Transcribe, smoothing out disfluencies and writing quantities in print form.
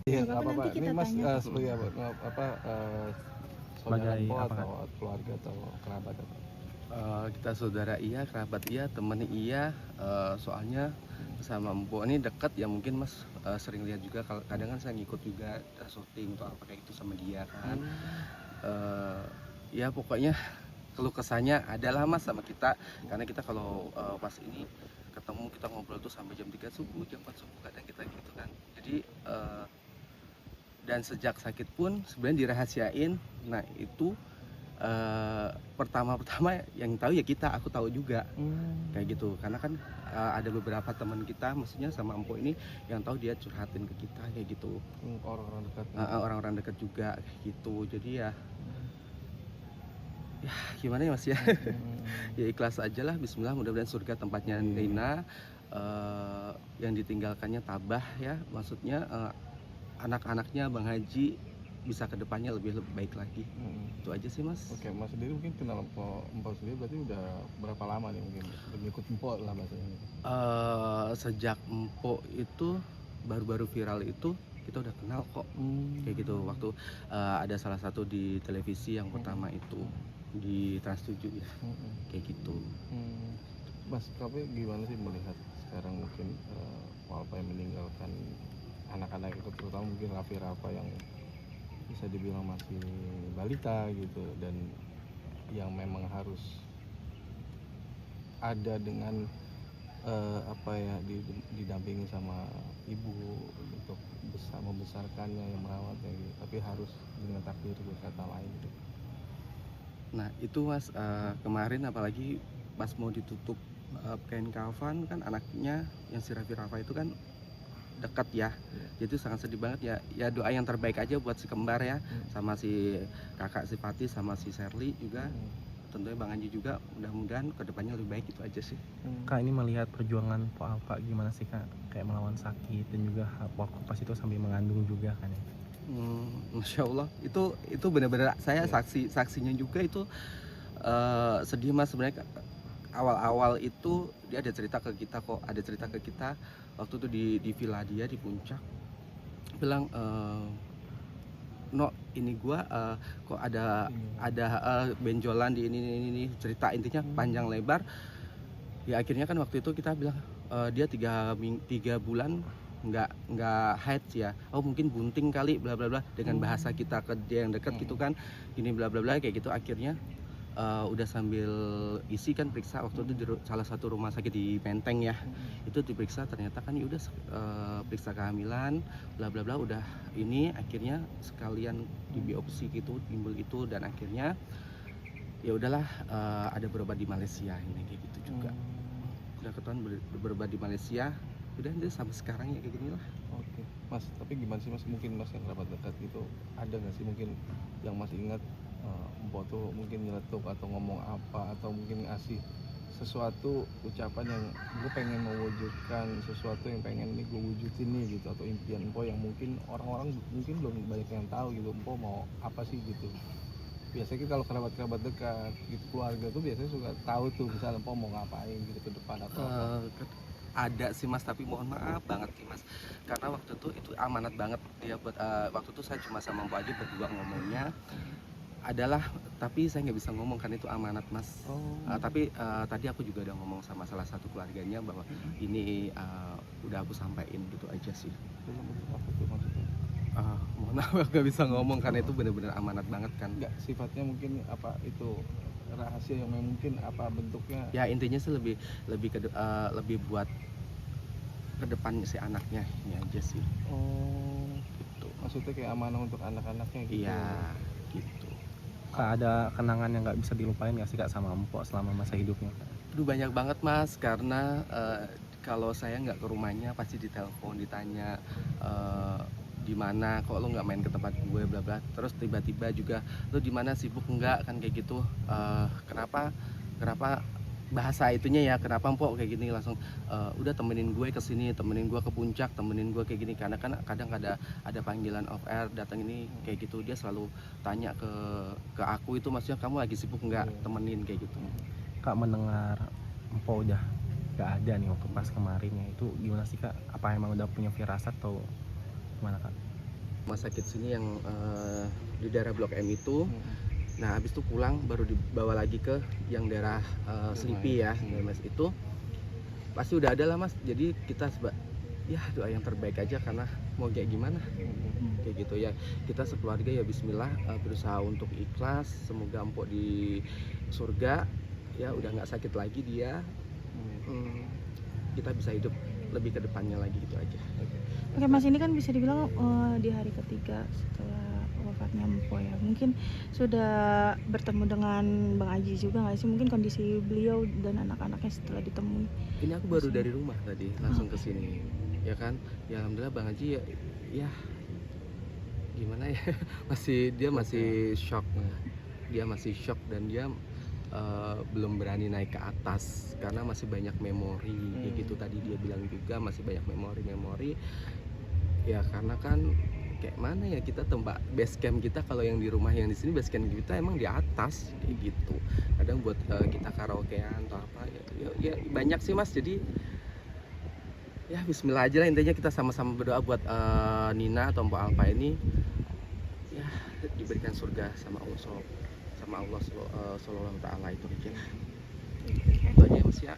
Iya, Nggak nggak apa-apa, apa-apa. nanti Ini kita Mas tanya kok. sebagai saudara Sebagai Mpok apa atau Kak? keluarga atau kerabat atau? Kita saudara iya, kerabat iya, temen iya, soalnya sama Mpok ini deket ya mungkin Mas sering lihat juga kadang kan saya ngikut juga syuting atau apa kayak gitu sama dia kan. Eh, ya pokoknya keluh kesahnya adalah Mas sama kita karena kita kalau pas ini ketemu kita ngobrol tuh sampai jam 3 subuh, jam 4 subuh kadang kita gitu kan. Jadi dan sejak sakit pun sebenarnya dirahasiain. Nah itu pertama-pertama yang tahu ya aku tahu juga kayak gitu karena kan ada beberapa teman kita maksudnya sama Empo ini yang tahu dia curhatin ke kita kayak gitu. Orang-orang dekat. Orang-orang dekat juga kayak gitu, jadi ya gimana ya Mas ya. Ya ikhlas aja lah, bismillah, mudah-mudahan surga tempatnya Nina. Yang ditinggalkannya tabah ya, maksudnya anak-anaknya Bang Haji bisa kedepannya lebih baik lagi. Itu aja sih Mas. Oke, Mas sendiri mungkin kenal Mpok sendiri berarti udah berapa lama nih mungkin mengikut Mpok lah bahasanya? Sejak Mpok itu baru-baru viral itu kita udah kenal kok. Kayak gitu waktu ada salah satu di televisi yang pertama itu di Trans 7 ya. Kayak gitu. Mas, tapi gimana sih melihat sekarang mungkin Walpa yang meninggalkan anak-anak itu, terutama mungkin Raffi yang bisa dibilang masih balita gitu dan yang memang harus ada dengan didampingi sama ibu untuk membesarkannya, yang merawatnya gitu, tapi harus dengan takdir berkata lain gitu. Nah itu Mas kemarin apalagi pas mau ditutup kain kafan kan anaknya yang si Raffi itu kan dekat ya, jadi sangat sedih banget ya doa yang terbaik aja buat si kembar ya, sama si kakak si Fatih sama si Sherly juga, tentunya Bang Anji juga, mudah-mudahan kedepannya lebih baik, itu aja sih. Kak ini melihat perjuangan Mpok Alfa gimana sih Kak, kayak melawan sakit dan juga waktu pas itu sambil mengandung juga kan ya? Masya Allah itu benar-benar saya saksinya juga itu. Sedih Mas sebenarnya. Awal-awal itu dia ada cerita ke kita waktu itu di villa dia di puncak, bilang no ini gua kok ada benjolan di ini cerita intinya panjang lebar ya. Akhirnya kan waktu itu kita bilang dia 3 bulan nggak haid ya, oh mungkin bunting kali bla bla bla, dengan bahasa kita ke dia yang dekat gitu kan, ini bla bla bla kayak gitu. Akhirnya udah sambil isi kan periksa waktu itu di salah satu rumah sakit di Menteng ya, itu diperiksa ternyata kan ya udah periksa kehamilan bla bla bla udah ini, akhirnya sekalian di biopsi gitu timbul itu, dan akhirnya ya udahlah ada berobat di Malaysia ini kayak gitu juga. Udah ketahuan berobat di Malaysia, udah dia sampai sekarang ya kayak gini lah. Oke, Mas, tapi gimana sih Mas, mungkin Mas yang kerabat dekat gitu, ada nggak sih mungkin yang Mas ingat Mpok tuh mungkin nyeletuk atau ngomong apa, atau mungkin ngasih sesuatu ucapan yang gue pengen mewujudkan sesuatu yang pengen nih gue wujudin nih gitu, atau impian Mpok yang mungkin orang-orang mungkin belum banyak yang tahu gitu Mpok mau apa sih gitu. Biasanya kan kalau kerabat-kerabat dekat gitu, keluarga tuh biasanya suka tahu tuh misalnya Mpok mau ngapain gitu ke depan atau apa. Ada sih Mas, tapi mohon maaf banget sih Mas, karena waktu itu amanat banget dia buat waktu itu saya cuma sama Mpok aja berdua ngomongnya adalah, tapi saya nggak bisa ngomong kan itu amanat Mas. Tapi tadi aku juga udah ngomong sama salah satu keluarganya bahwa ini udah aku sampaikan gitu aja sih. Dalam bentuk apa tuh maksudnya? Mohon maaf nggak bisa ngomong karena itu benar-benar amanat banget kan. Nggak, sifatnya mungkin apa itu rahasia yang mungkin apa bentuknya? Ya intinya sih lebih lebih buat ke depan si anaknya ini aja sih. Gitu. Maksudnya kayak amanah untuk anak-anaknya gitu. Iya gitu. Kak ada kenangan yang nggak bisa dilupain nggak sih Kak sama Mpok selama masa hidupnya? Aduh banyak banget Mas, karena kalau saya nggak ke rumahnya pasti ditelepon ditanya di mana, kok lo nggak main ke tempat gue bla bla, terus tiba-tiba juga lo di mana, sibuk nggak kan kayak gitu. Kenapa bahasa itunya ya, kenapa Mpok kayak gini, langsung udah temenin gue ke sini, temenin gue ke puncak, temenin gue kayak gini, karena kan kadang ada panggilan off air datang ini kayak gitu, dia selalu tanya ke aku itu, maksudnya kamu lagi sibuk nggak, temenin kayak gitu. Kak mendengar Mpok udah gak ada nih waktu pas kemarin ya, itu gimana sih Kak? Apa emang udah punya firasat atau gimana Kak? rumah sakit sini yang di daerah Blok M itu. Nah habis itu pulang baru dibawa lagi ke yang daerah Selipi ya, Mas itu pasti udah ada lah Mas. Jadi kita ya doa yang terbaik aja, karena mau kayak gimana kayak gitu ya, kita sekeluarga ya Bismillah berusaha untuk ikhlas, semoga empok di surga ya, udah nggak sakit lagi dia. Kita bisa hidup lebih ke depannya lagi, gitu aja. Oke Mas, ini kan bisa dibilang di hari ketiga setelah wafatnya Empo ya, mungkin sudah bertemu dengan Bang Aji juga nggak sih, mungkin kondisi beliau dan anak-anaknya setelah ditemui? Ini aku baru dari rumah tadi langsung ke sini ya kan, ya alhamdulillah Bang Haji ya gimana ya dia masih shock, dan dia belum berani naik ke atas karena masih banyak memori kayak gitu. Tadi dia bilang juga masih banyak memori ya, karena kan kayak mana ya, kita tempat base camp kita kalau yang di rumah, yang di sini base camp kita emang di atas kayak gitu. Kadang buat kita karaokean atau apa ya banyak sih Mas. Jadi ya Bismillah aja lah, intinya kita sama-sama berdoa buat Nina atau Mbak Alfa ini ya diberikan surga sama Allah Sallallahu Ta'ala itu aja. Itu aja Mas ya.